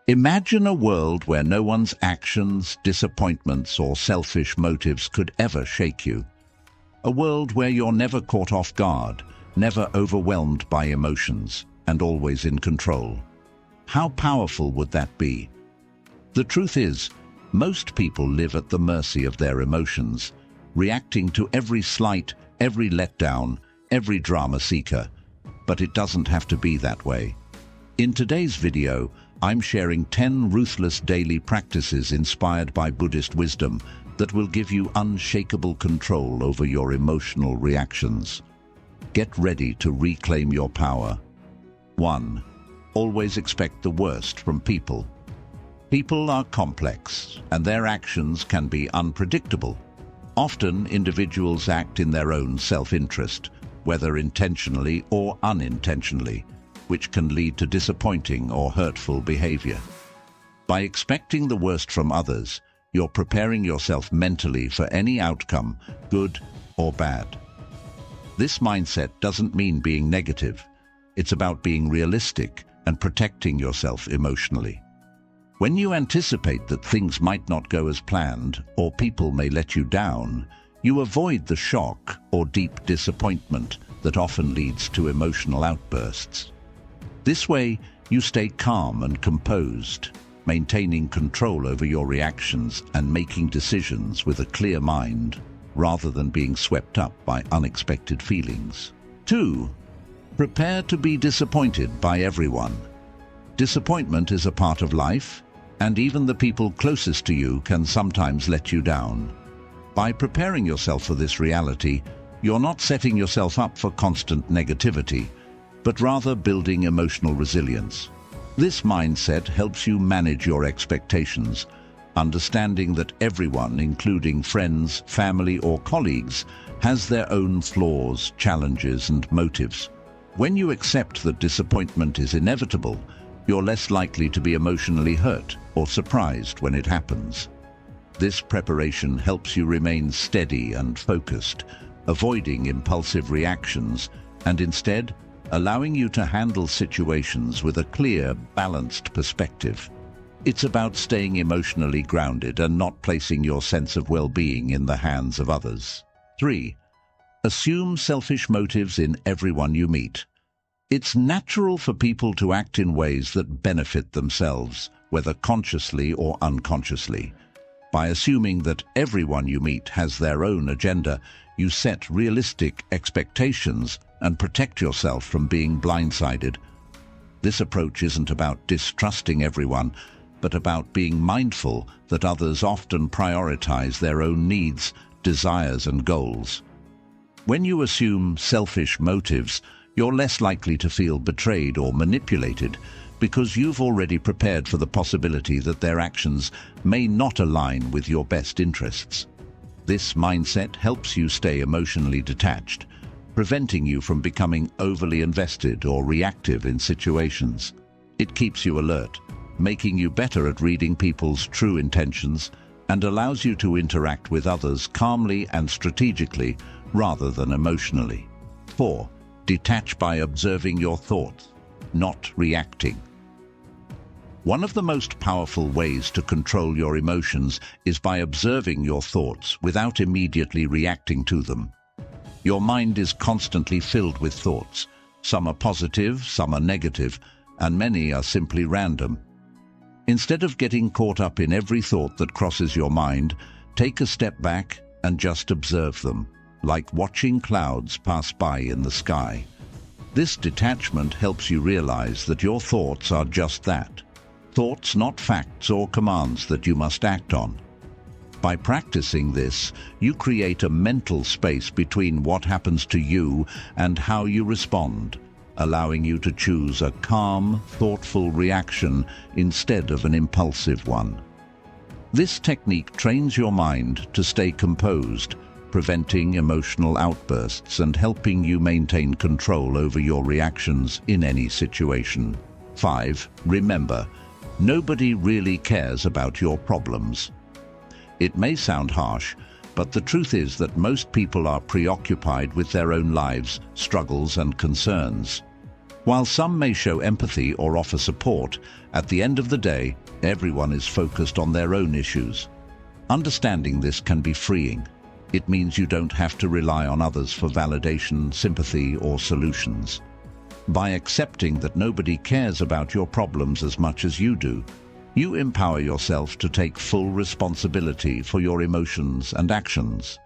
Imagine a world where no one's actions, disappointments, or selfish motives could ever shake you. A world where you're never caught off guard, never overwhelmed by emotions, and always in control. How powerful would that be? The truth is, most people live at the mercy of their emotions, reacting to every slight, every letdown, every drama seeker. But it doesn't have to be that way. In today's video, I'm sharing 10 ruthless daily practices inspired by Buddhist wisdom that will give you unshakable control over your emotional reactions. Get ready to reclaim your power. 1. Always expect the worst from people. People are complex, and their actions can be unpredictable. Often, individuals act in their own self-interest, whether intentionally or unintentionally, which can lead to disappointing or hurtful behavior. By expecting the worst from others, you're preparing yourself mentally for any outcome, good or bad. This mindset doesn't mean being negative. It's about being realistic and protecting yourself emotionally. When you anticipate that things might not go as planned or people may let you down, you avoid the shock or deep disappointment that often leads to emotional outbursts. This way, you stay calm and composed, maintaining control over your reactions and making decisions with a clear mind, rather than being swept up by unexpected feelings. 2. Prepare to be disappointed by everyone. Disappointment is a part of life, and even the people closest to you can sometimes let you down. By preparing yourself for this reality, you're not setting yourself up for constant negativity, but rather building emotional resilience. This mindset helps you manage your expectations, understanding that everyone, including friends, family, or colleagues, has their own flaws, challenges, and motives. When you accept that disappointment is inevitable, you're less likely to be emotionally hurt or surprised when it happens. This preparation helps you remain steady and focused, avoiding impulsive reactions, and instead allowing you to handle situations with a clear, balanced perspective. It's about staying emotionally grounded and not placing your sense of well-being in the hands of others. 3. Assume selfish motives in everyone you meet. It's natural for people to act in ways that benefit themselves, whether consciously or unconsciously. By assuming that everyone you meet has their own agenda, you set realistic expectations and protect yourself from being blindsided. This approach isn't about distrusting everyone, but about being mindful that others often prioritize their own needs, desires, and goals. When you assume selfish motives, you're less likely to feel betrayed or manipulated because you've already prepared for the possibility that their actions may not align with your best interests. This mindset helps you stay emotionally detached, preventing you from becoming overly invested or reactive in situations. It keeps you alert, making you better at reading people's true intentions, and allows you to interact with others calmly and strategically rather than emotionally. 4. Detach by observing your thoughts, not reacting. One of the most powerful ways to control your emotions is by observing your thoughts without immediately reacting to them. Your mind is constantly filled with thoughts. Some are positive, some are negative, and many are simply random. Instead of getting caught up in every thought that crosses your mind, take a step back and just observe them, like watching clouds pass by in the sky. This detachment helps you realize that your thoughts are just that. Thoughts, not facts or commands that you must act on. By practicing this, you create a mental space between what happens to you and how you respond, allowing you to choose a calm, thoughtful reaction instead of an impulsive one. This technique trains your mind to stay composed, preventing emotional outbursts and helping you maintain control over your reactions in any situation. 5. Remember, nobody really cares about your problems. It may sound harsh, but the truth is that most people are preoccupied with their own lives, struggles, and concerns. While some may show empathy or offer support, at the end of the day, everyone is focused on their own issues. Understanding this can be freeing. It means you don't have to rely on others for validation, sympathy, or solutions. By accepting that nobody cares about your problems as much as you do, you empower yourself to take full responsibility for your emotions and actions.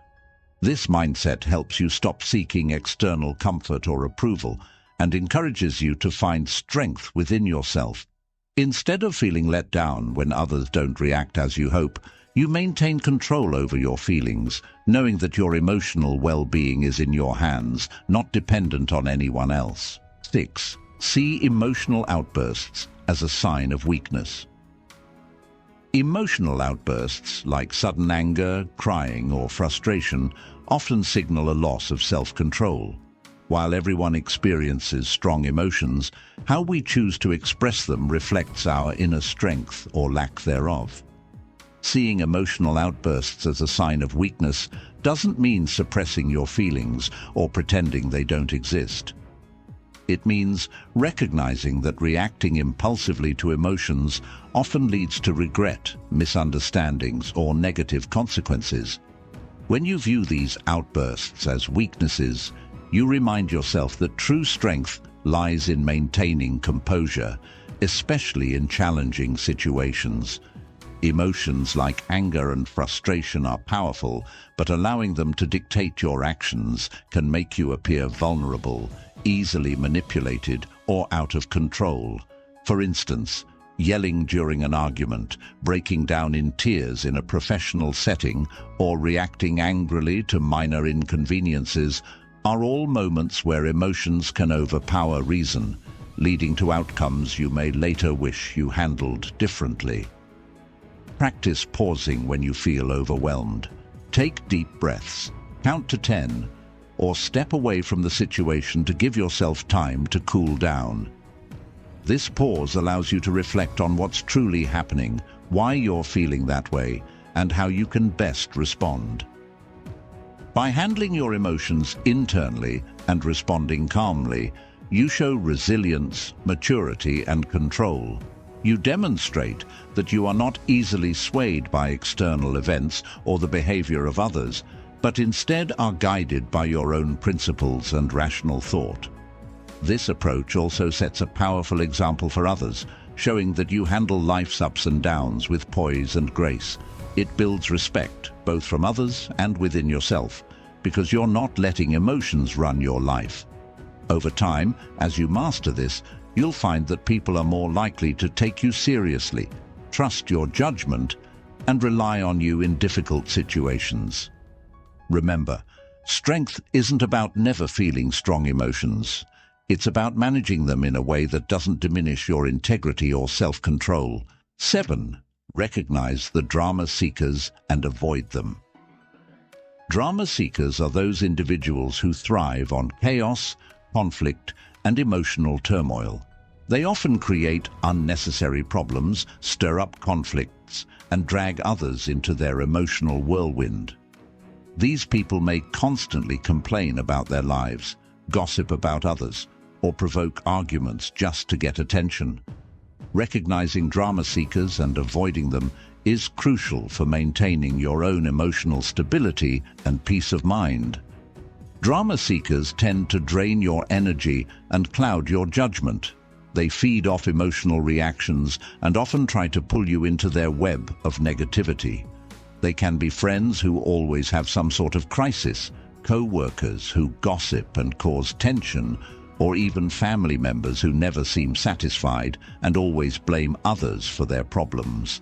This mindset helps you stop seeking external comfort or approval and encourages you to find strength within yourself. Instead of feeling let down when others don't react as you hope, you maintain control over your feelings, knowing that your emotional well-being is in your hands, not dependent on anyone else. 6. See emotional outbursts as a sign of weakness. Emotional outbursts, like sudden anger, crying, or frustration, often signal a loss of self-control. While everyone experiences strong emotions, how we choose to express them reflects our inner strength or lack thereof. Seeing emotional outbursts as a sign of weakness doesn't mean suppressing your feelings or pretending they don't exist. It means recognizing that reacting impulsively to emotions often leads to regret, misunderstandings, or negative consequences. When you view these outbursts as weaknesses, you remind yourself that true strength lies in maintaining composure, especially in challenging situations. Emotions like anger and frustration are powerful, but allowing them to dictate your actions can make you appear vulnerable, easily manipulated, or out of control. For instance, yelling during an argument, breaking down in tears in a professional setting, or reacting angrily to minor inconveniences are all moments where emotions can overpower reason, leading to outcomes you may later wish you handled differently. Practice pausing when you feel overwhelmed. Take deep breaths, count to 10, or step away from the situation to give yourself time to cool down. This pause allows you to reflect on what's truly happening, why you're feeling that way, and how you can best respond. By handling your emotions internally and responding calmly, you show resilience, maturity, and control. You demonstrate that you are not easily swayed by external events or the behavior of others, but instead are guided by your own principles and rational thought. This approach also sets a powerful example for others, showing that you handle life's ups and downs with poise and grace. It builds respect, both from others and within yourself, because you're not letting emotions run your life. Over time, as you master this, you'll find that people are more likely to take you seriously, trust your judgment, and rely on you in difficult situations. Remember, strength isn't about never feeling strong emotions. It's about managing them in a way that doesn't diminish your integrity or self-control. 7. Recognize the drama seekers and avoid them. Drama seekers are those individuals who thrive on chaos, conflict, and emotional turmoil. They often create unnecessary problems, stir up conflicts, and drag others into their emotional whirlwind. These people may constantly complain about their lives, gossip about others, or provoke arguments just to get attention. Recognizing drama seekers and avoiding them is crucial for maintaining your own emotional stability and peace of mind. Drama seekers tend to drain your energy and cloud your judgment. They feed off emotional reactions and often try to pull you into their web of negativity. They can be friends who always have some sort of crisis, co-workers who gossip and cause tension, or even family members who never seem satisfied and always blame others for their problems.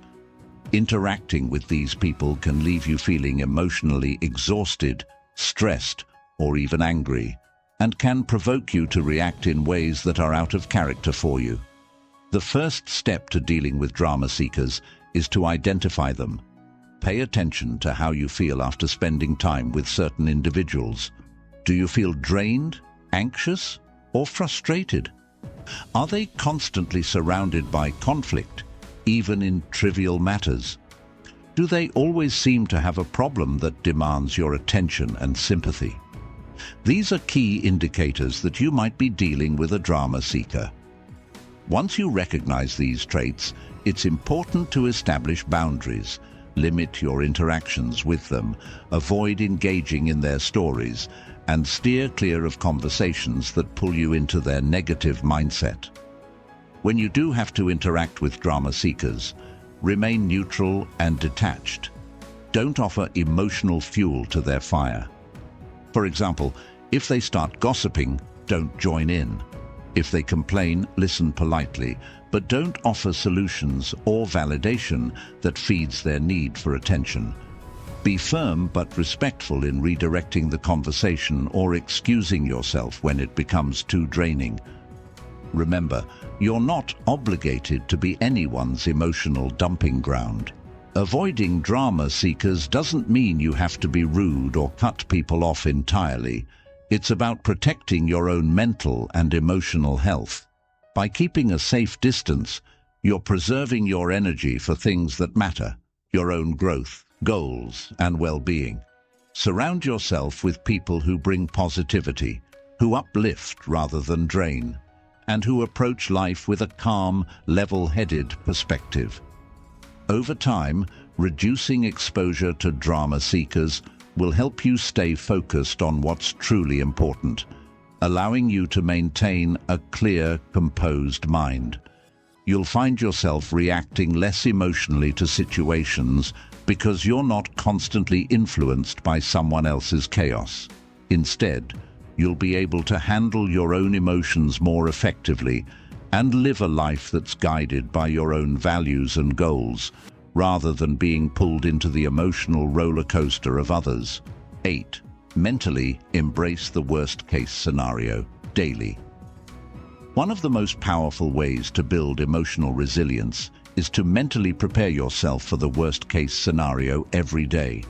Interacting with these people can leave you feeling emotionally exhausted, stressed, or even angry, and can provoke you to react in ways that are out of character for you. The first step to dealing with drama seekers is to identify them. Pay attention to how you feel after spending time with certain individuals. Do you feel drained, anxious, or frustrated? Are they constantly surrounded by conflict, even in trivial matters? Do they always seem to have a problem that demands your attention and sympathy? These are key indicators that you might be dealing with a drama seeker. Once you recognize these traits, it's important to establish boundaries. Limit your interactions with them, avoid engaging in their stories, and steer clear of conversations that pull you into their negative mindset. When you do have to interact with drama seekers, remain neutral and detached. Don't offer emotional fuel to their fire. For example, if they start gossiping, don't join in. If they complain, listen politely, but don't offer solutions or validation that feeds their need for attention. Be firm but respectful in redirecting the conversation or excusing yourself when it becomes too draining. Remember, you're not obligated to be anyone's emotional dumping ground. Avoiding drama seekers doesn't mean you have to be rude or cut people off entirely. It's about protecting your own mental and emotional health. By keeping a safe distance, you're preserving your energy for things that matter, your own growth, goals, and well-being. Surround yourself with people who bring positivity, who uplift rather than drain, and who approach life with a calm, level-headed perspective. Over time, reducing exposure to drama seekers will help you stay focused on what's truly important, allowing you to maintain a clear, composed mind. You'll find yourself reacting less emotionally to situations because you're not constantly influenced by someone else's chaos. Instead, you'll be able to handle your own emotions more effectively and live a life that's guided by your own values and goals, rather than being pulled into the emotional roller coaster of others. 8. Mentally embrace the worst-case scenario daily. One of the most powerful ways to build emotional resilience is to mentally prepare yourself for the worst-case scenario every day.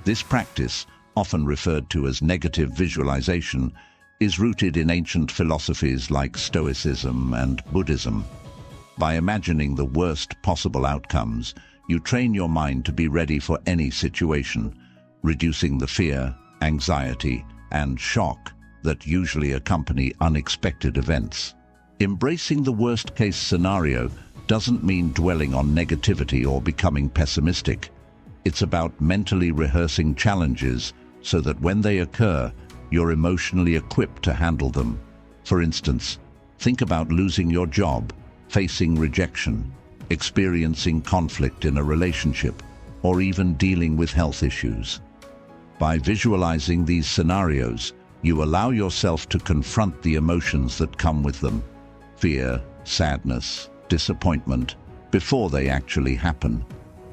This practice, often referred to as negative visualization, is rooted in ancient philosophies like Stoicism and Buddhism. By imagining the worst possible outcomes, you train your mind to be ready for any situation, reducing the fear, anxiety, and shock that usually accompany unexpected events. Embracing the worst-case scenario doesn't mean dwelling on negativity or becoming pessimistic. It's about mentally rehearsing challenges so that when they occur, you're emotionally equipped to handle them. For instance, think about losing your job, facing rejection, experiencing conflict in a relationship, or even dealing with health issues. By visualizing these scenarios, you allow yourself to confront the emotions that come with them: fear, sadness, disappointment, before they actually happen.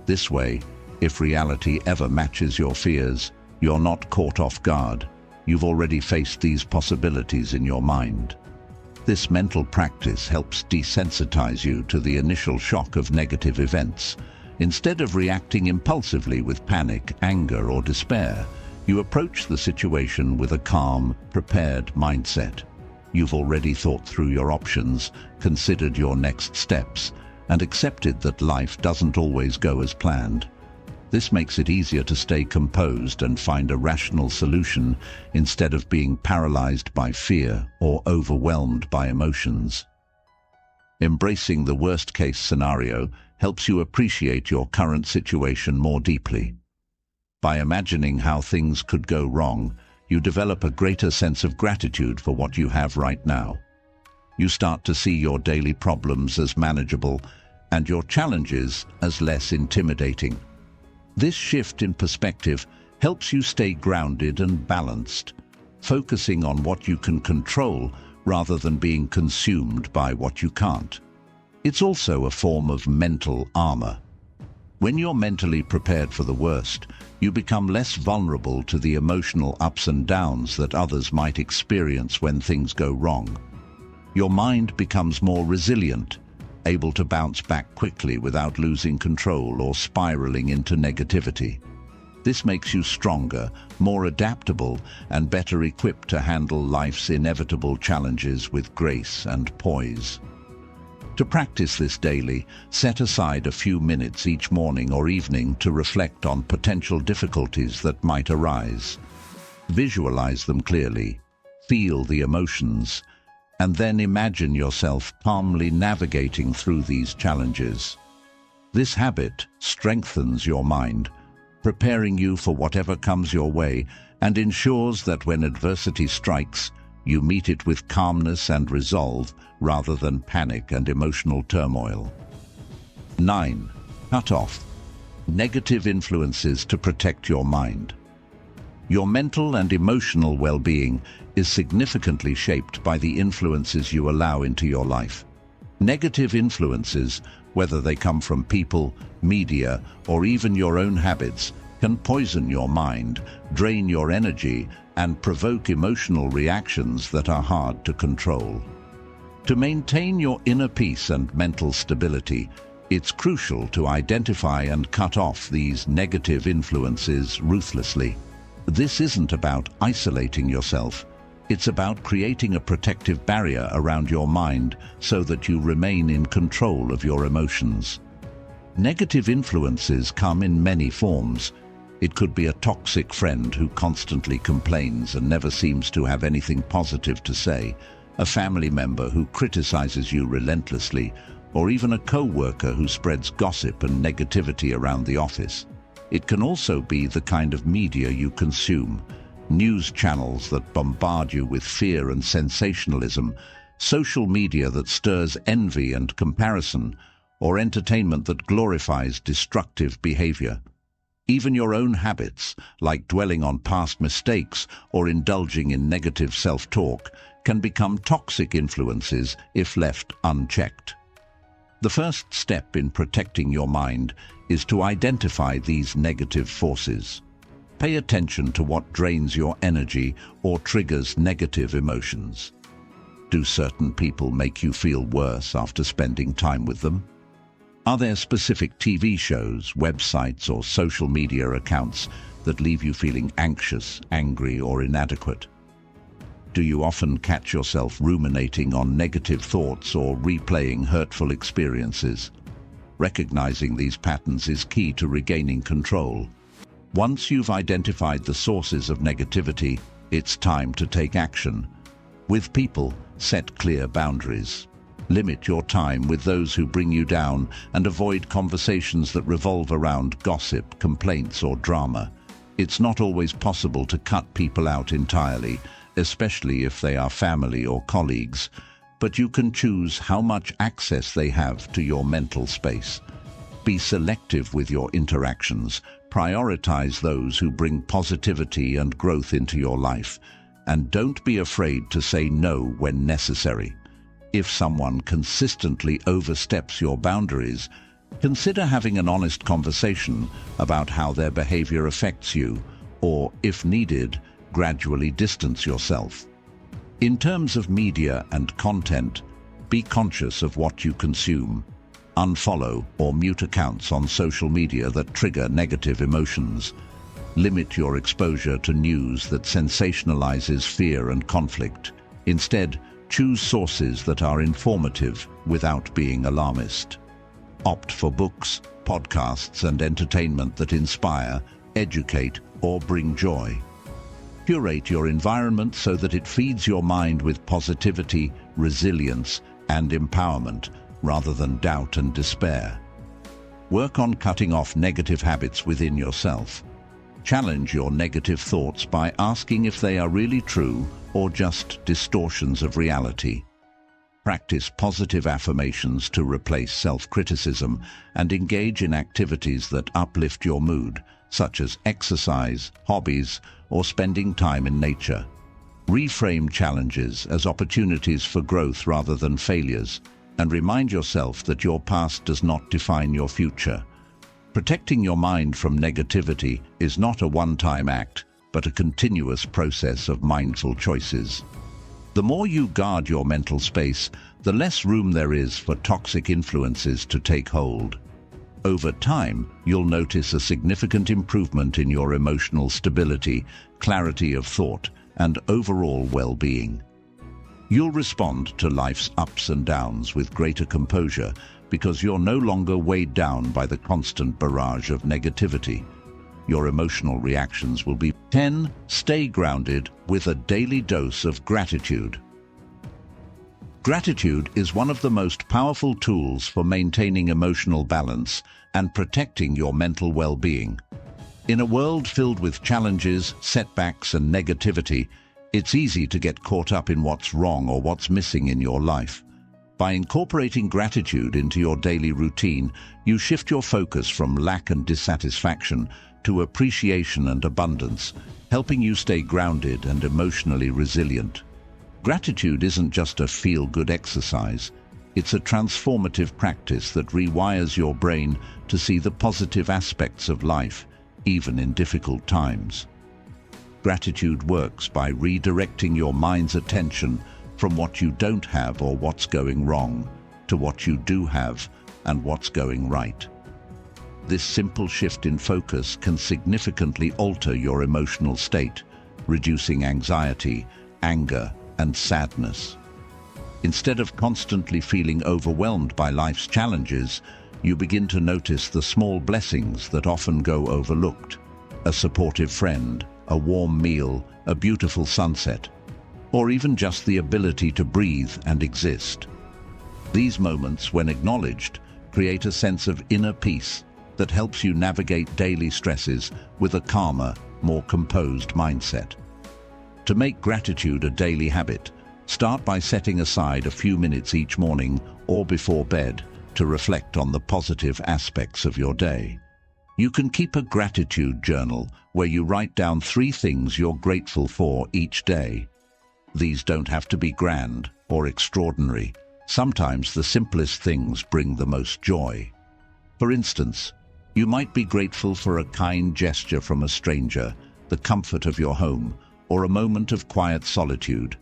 This way, if reality ever matches your fears, you're not caught off guard. You've already faced these possibilities in your mind. This mental practice helps desensitize you to the initial shock of negative events. Instead of reacting impulsively with panic, anger, or despair, you approach the situation with a calm, prepared mindset. You've already thought through your options, considered your next steps, and accepted that life doesn't always go as planned. This makes it easier to stay composed and find a rational solution instead of being paralyzed by fear or overwhelmed by emotions. Embracing the worst-case scenario helps you appreciate your current situation more deeply. By imagining how things could go wrong, you develop a greater sense of gratitude for what you have right now. You start to see your daily problems as manageable and your challenges as less intimidating. This shift in perspective helps you stay grounded and balanced, focusing on what you can control rather than being consumed by what you can't. It's also a form of mental armor. When you're mentally prepared for the worst, you become less vulnerable to the emotional ups and downs that others might experience when things go wrong. Your mind becomes more resilient, able to bounce back quickly without losing control or spiraling into negativity. This makes you stronger, more adaptable, and better equipped to handle life's inevitable challenges with grace and poise. To practice this daily, set aside a few minutes each morning or evening to reflect on potential difficulties that might arise. Visualize them clearly, feel the emotions, and then imagine yourself calmly navigating through these challenges. This habit strengthens your mind, preparing you for whatever comes your way, and ensures that when adversity strikes, you meet it with calmness and resolve rather than panic and emotional turmoil. 9. Cut off negative influences to protect your mind. Your mental and emotional well-being is significantly shaped by the influences you allow into your life. Negative influences, whether they come from people, media, or even your own habits, can poison your mind, drain your energy, and provoke emotional reactions that are hard to control. To maintain your inner peace and mental stability, it's crucial to identify and cut off these negative influences ruthlessly. This isn't about isolating yourself. It's about creating a protective barrier around your mind so that you remain in control of your emotions. Negative influences come in many forms. It could be a toxic friend who constantly complains and never seems to have anything positive to say, a family member who criticizes you relentlessly, or even a co-worker who spreads gossip and negativity around the office. It can also be the kind of media you consume. News channels that bombard you with fear and sensationalism, social media that stirs envy and comparison, or entertainment that glorifies destructive behavior. Even your own habits, like dwelling on past mistakes or indulging in negative self-talk, can become toxic influences if left unchecked. The first step in protecting your mind is to identify these negative forces. Pay attention to what drains your energy or triggers negative emotions. Do certain people make you feel worse after spending time with them? Are there specific TV shows, websites, or social media accounts that leave you feeling anxious, angry, or inadequate? Do you often catch yourself ruminating on negative thoughts or replaying hurtful experiences? Recognizing these patterns is key to regaining control. Once you've identified the sources of negativity, it's time to take action. With people, set clear boundaries. Limit your time with those who bring you down and avoid conversations that revolve around gossip, complaints, or drama. It's not always possible to cut people out entirely, especially if they are family or colleagues, but you can choose how much access they have to your mental space. Be selective with your interactions, prioritize those who bring positivity and growth into your life, and don't be afraid to say no when necessary. If someone consistently oversteps your boundaries, consider having an honest conversation about how their behavior affects you, or, if needed, gradually distance yourself. In terms of media and content, be conscious of what you consume. Unfollow or mute accounts on social media that trigger negative emotions. Limit your exposure to news that sensationalizes fear and conflict. Instead, choose sources that are informative without being alarmist. Opt for books, podcasts, and entertainment that inspire, educate, or bring joy. Curate your environment so that it feeds your mind with positivity, resilience, and empowerment, rather than doubt and despair. Work on cutting off negative habits within yourself. Challenge your negative thoughts by asking if they are really true or just distortions of reality. Practice positive affirmations to replace self-criticism and engage in activities that uplift your mood, such as exercise, hobbies, or spending time in nature. Reframe challenges as opportunities for growth rather than failures, and remind yourself that your past does not define your future. Protecting your mind from negativity is not a one-time act, but a continuous process of mindful choices. The more you guard your mental space, the less room there is for toxic influences to take hold. Over time, you'll notice a significant improvement in your emotional stability, clarity of thought, and overall well-being. You'll respond to life's ups and downs with greater composure because you're no longer weighed down by the constant barrage of negativity. Your emotional reactions will be 10. Stay grounded with a daily dose of gratitude. Gratitude is one of the most powerful tools for maintaining emotional balance and protecting your mental well-being. In a world filled with challenges, setbacks, and negativity, it's easy to get caught up in what's wrong or what's missing in your life. By incorporating gratitude into your daily routine, you shift your focus from lack and dissatisfaction to appreciation and abundance, helping you stay grounded and emotionally resilient. Gratitude isn't just a feel-good exercise. It's a transformative practice that rewires your brain to see the positive aspects of life, even in difficult times. Gratitude works by redirecting your mind's attention from what you don't have or what's going wrong to what you do have and what's going right. This simple shift in focus can significantly alter your emotional state, reducing anxiety, anger, and sadness. Instead of constantly feeling overwhelmed by life's challenges, you begin to notice the small blessings that often go overlooked. A supportive friend, a warm meal, a beautiful sunset, or even just the ability to breathe and exist. These moments, when acknowledged, create a sense of inner peace that helps you navigate daily stresses with a calmer, more composed mindset. To make gratitude a daily habit, start by setting aside a few minutes each morning or before bed to reflect on the positive aspects of your day. You can keep a gratitude journal where you write down 3 things you're grateful for each day. These don't have to be grand or extraordinary. Sometimes the simplest things bring the most joy. For instance, you might be grateful for a kind gesture from a stranger, the comfort of your home, or a moment of quiet solitude.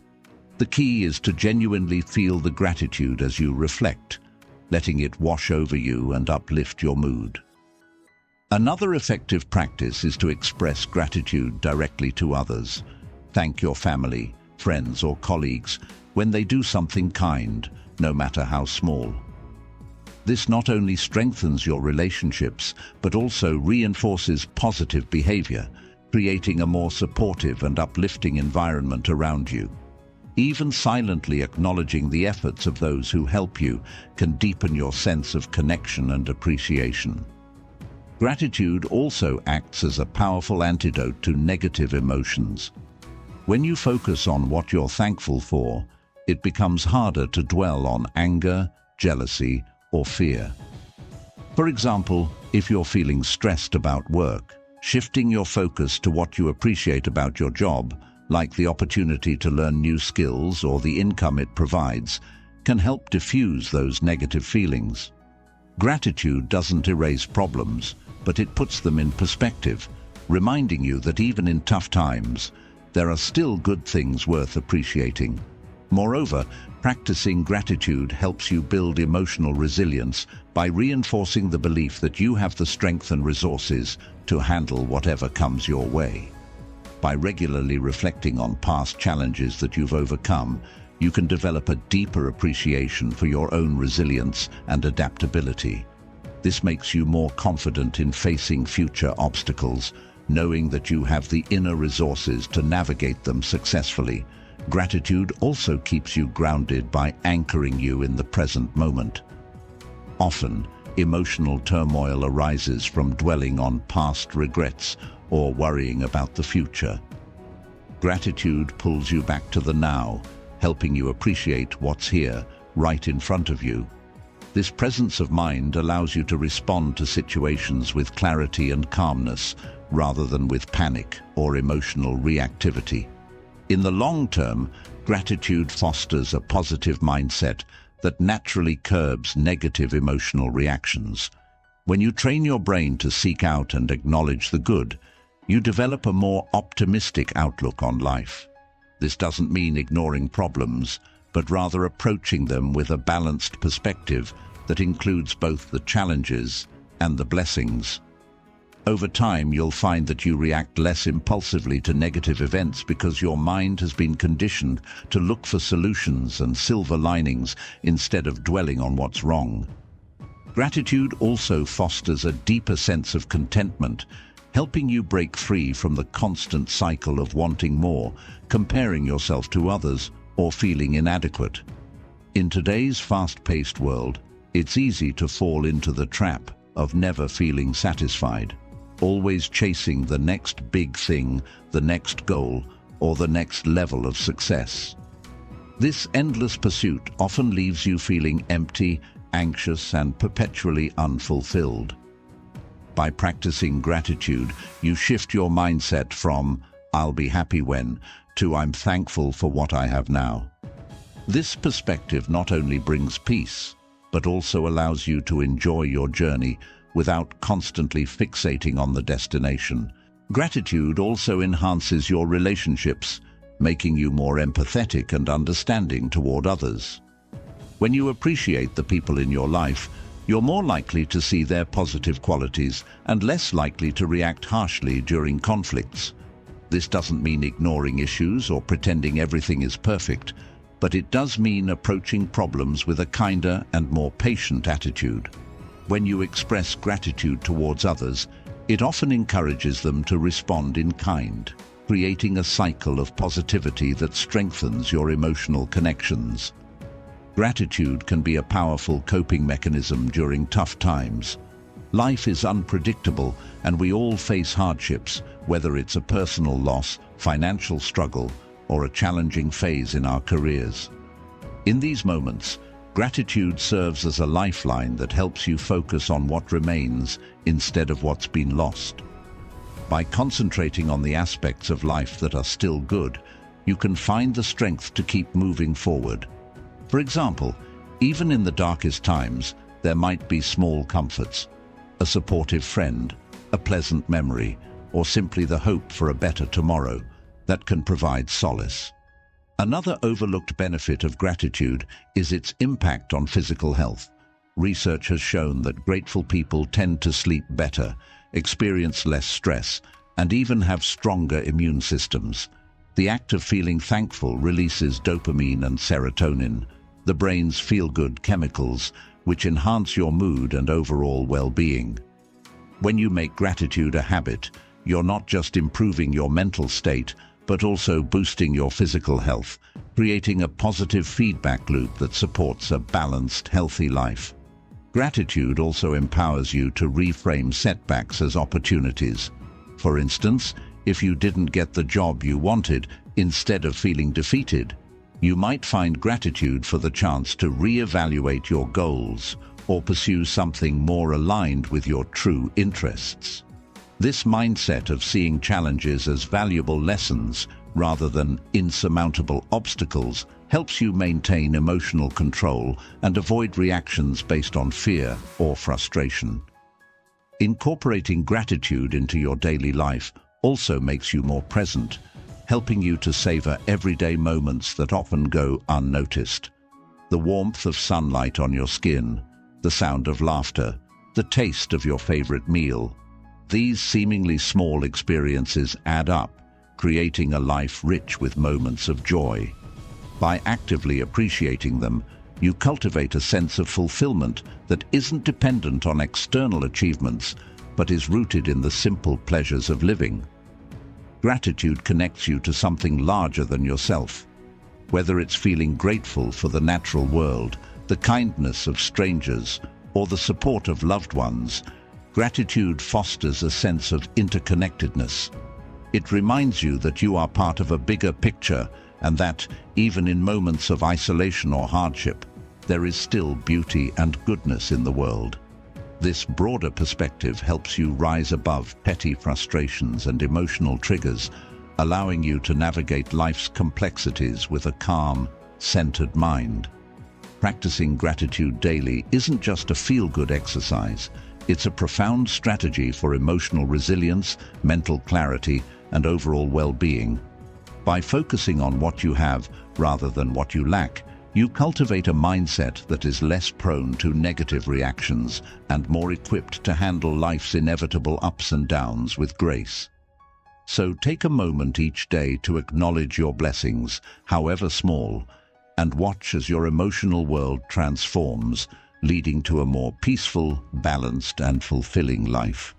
The key is to genuinely feel the gratitude as you reflect, letting it wash over you and uplift your mood. Another effective practice is to express gratitude directly to others. Thank your family, friends, or colleagues when they do something kind, no matter how small. This not only strengthens your relationships, but also reinforces positive behavior, creating a more supportive and uplifting environment around you. Even silently acknowledging the efforts of those who help you can deepen your sense of connection and appreciation. Gratitude also acts as a powerful antidote to negative emotions. When you focus on what you're thankful for, it becomes harder to dwell on anger, jealousy, or fear. For example, if you're feeling stressed about work, shifting your focus to what you appreciate about your job, like the opportunity to learn new skills or the income it provides, can help diffuse those negative feelings. Gratitude doesn't erase problems, but it puts them in perspective, reminding you that even in tough times, there are still good things worth appreciating. Moreover, practicing gratitude helps you build emotional resilience by reinforcing the belief that you have the strength and resources to handle whatever comes your way. By regularly reflecting on past challenges that you've overcome, you can develop a deeper appreciation for your own resilience and adaptability. This makes you more confident in facing future obstacles, knowing that you have the inner resources to navigate them successfully. Gratitude also keeps you grounded by anchoring you in the present moment. Often, emotional turmoil arises from dwelling on past regrets or worrying about the future. Gratitude pulls you back to the now, helping you appreciate what's here, right in front of you. This presence of mind allows you to respond to situations with clarity and calmness, rather than with panic or emotional reactivity. In the long term, gratitude fosters a positive mindset that naturally curbs negative emotional reactions. When you train your brain to seek out and acknowledge the good, you develop a more optimistic outlook on life. This doesn't mean ignoring problems, but rather approaching them with a balanced perspective that includes both the challenges and the blessings. Over time, you'll find that you react less impulsively to negative events because your mind has been conditioned to look for solutions and silver linings instead of dwelling on what's wrong. Gratitude also fosters a deeper sense of contentment, helping you break free from the constant cycle of wanting more, comparing yourself to others, or feeling inadequate. In today's fast-paced world, it's easy to fall into the trap of never feeling satisfied, always chasing the next big thing, the next goal, or the next level of success. This endless pursuit often leaves you feeling empty, anxious, and perpetually unfulfilled. By practicing gratitude, you shift your mindset from "I'll be happy when" to "I'm thankful for what I have now." This perspective not only brings peace, but also allows you to enjoy your journey without constantly fixating on the destination. Gratitude also enhances your relationships, making you more empathetic and understanding toward others. When you appreciate the people in your life, you're more likely to see their positive qualities and less likely to react harshly during conflicts. This doesn't mean ignoring issues or pretending everything is perfect, but it does mean approaching problems with a kinder and more patient attitude. When you express gratitude towards others, it often encourages them to respond in kind, creating a cycle of positivity that strengthens your emotional connections. Gratitude can be a powerful coping mechanism during tough times. Life is unpredictable, and we all face hardships, whether it's a personal loss, financial struggle, or a challenging phase in our careers. In these moments, gratitude serves as a lifeline that helps you focus on what remains instead of what's been lost. By concentrating on the aspects of life that are still good, you can find the strength to keep moving forward. For example, even in the darkest times, there might be small comforts: a supportive friend, a pleasant memory, or simply the hope for a better tomorrow that can provide solace. Another overlooked benefit of gratitude is its impact on physical health. Research has shown that grateful people tend to sleep better, experience less stress, and even have stronger immune systems. The act of feeling thankful releases dopamine and serotonin, the brain's feel-good chemicals, which enhance your mood and overall well-being. When you make gratitude a habit, you're not just improving your mental state, but also boosting your physical health, creating a positive feedback loop that supports a balanced, healthy life. Gratitude also empowers you to reframe setbacks as opportunities. For instance, if you didn't get the job you wanted, instead of feeling defeated, you might find gratitude for the chance to reevaluate your goals or pursue something more aligned with your true interests. This mindset of seeing challenges as valuable lessons rather than insurmountable obstacles helps you maintain emotional control and avoid reactions based on fear or frustration. Incorporating gratitude into your daily life also makes you more present, helping you to savor everyday moments that often go unnoticed. The warmth of sunlight on your skin, the sound of laughter, the taste of your favorite meal. These seemingly small experiences add up, creating a life rich with moments of joy. By actively appreciating them, you cultivate a sense of fulfillment that isn't dependent on external achievements, but is rooted in the simple pleasures of living. Gratitude connects you to something larger than yourself. Whether it's feeling grateful for the natural world, the kindness of strangers, or the support of loved ones, gratitude fosters a sense of interconnectedness. It reminds you that you are part of a bigger picture and that, even in moments of isolation or hardship, there is still beauty and goodness in the world. This broader perspective helps you rise above petty frustrations and emotional triggers, allowing you to navigate life's complexities with a calm, centered mind. Practicing gratitude daily isn't just a feel-good exercise. It's a profound strategy for emotional resilience, mental clarity, and overall well-being. By focusing on what you have rather than what you lack, you cultivate a mindset that is less prone to negative reactions and more equipped to handle life's inevitable ups and downs with grace. So take a moment each day to acknowledge your blessings, however small, and watch as your emotional world transforms, leading to a more peaceful, balanced, and fulfilling life.